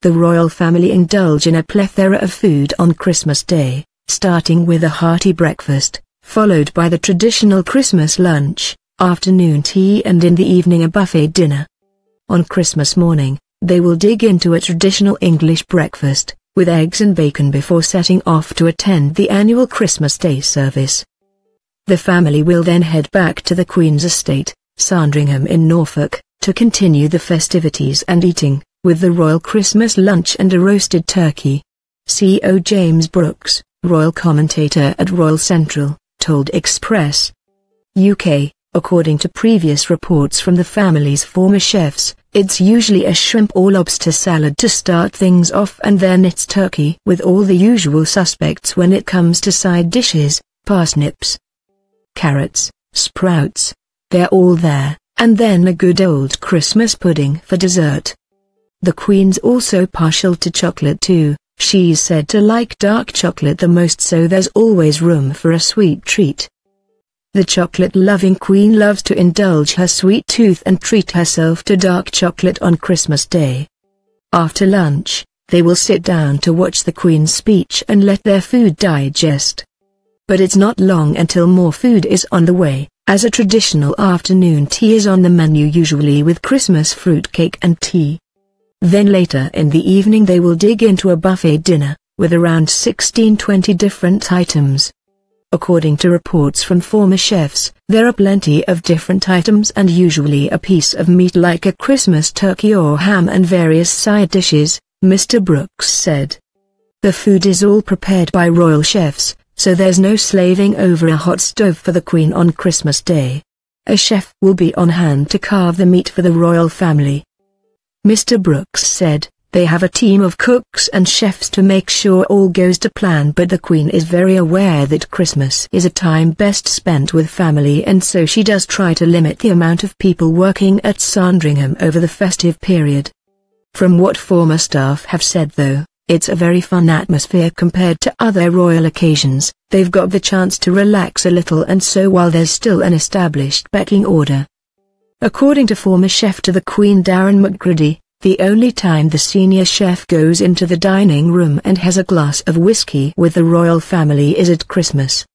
The royal family indulge in a plethora of food on Christmas Day, starting with a hearty breakfast, followed by the traditional Christmas lunch, afternoon tea and in the evening a buffet dinner. On Christmas morning, they will dig into a traditional English breakfast, with eggs and bacon before setting off to attend the annual Christmas Day service. The family will then head back to the Queen's estate, Sandringham in Norfolk, to continue the festivities and eating, with the royal Christmas lunch and a roasted turkey. CO James Brooks, royal commentator at Royal Central, told Express UK, according to previous reports from the family's former chefs, it's usually a shrimp or lobster salad to start things off, and then it's turkey with all the usual suspects when it comes to side dishes, parsnips, carrots, sprouts, they're all there, and then a good old Christmas pudding for dessert. The Queen's also partial to chocolate too. She's said to like dark chocolate the most, so there's always room for a sweet treat. The chocolate-loving Queen loves to indulge her sweet tooth and treat herself to dark chocolate on Christmas Day. After lunch, they will sit down to watch the Queen's speech and let their food digest. But it's not long until more food is on the way, as a traditional afternoon tea is on the menu, usually with Christmas fruitcake and tea. Then later in the evening they will dig into a buffet dinner, with around 16-20 different items. According to reports from former chefs, there are plenty of different items and usually a piece of meat like a Christmas turkey or ham and various side dishes, Mr. Brooks said. The food is all prepared by royal chefs, so there's no slaving over a hot stove for the Queen on Christmas Day. A chef will be on hand to carve the meat for the royal family. Mr. Brooks said, they have a team of cooks and chefs to make sure all goes to plan, but the Queen is very aware that Christmas is a time best spent with family, and so she does try to limit the amount of people working at Sandringham over the festive period. From what former staff have said though, it's a very fun atmosphere compared to other royal occasions. They've got the chance to relax a little, and so while there's still an established pecking order. According to former chef to the Queen Darren McGrady, the only time the senior chef goes into the dining room and has a glass of whiskey with the royal family is at Christmas.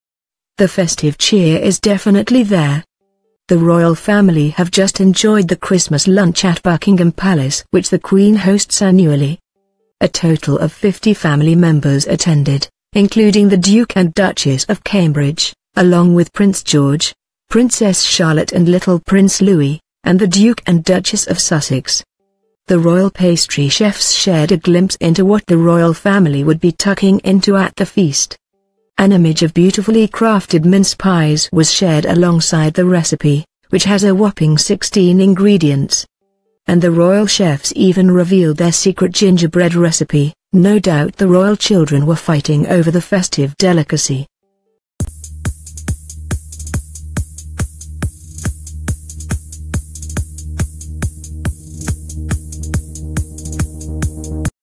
The festive cheer is definitely there. The royal family have just enjoyed the Christmas lunch at Buckingham Palace, which the Queen hosts annually. A total of 50 family members attended, including the Duke and Duchess of Cambridge, along with Prince George, Princess Charlotte and little Prince Louis, and the Duke and Duchess of Sussex. The royal pastry chefs shared a glimpse into what the royal family would be tucking into at the feast. An image of beautifully crafted mince pies was shared alongside the recipe, which has a whopping 16 ingredients. And the royal chefs even revealed their secret gingerbread recipe. No doubt the royal children were fighting over the festive delicacy.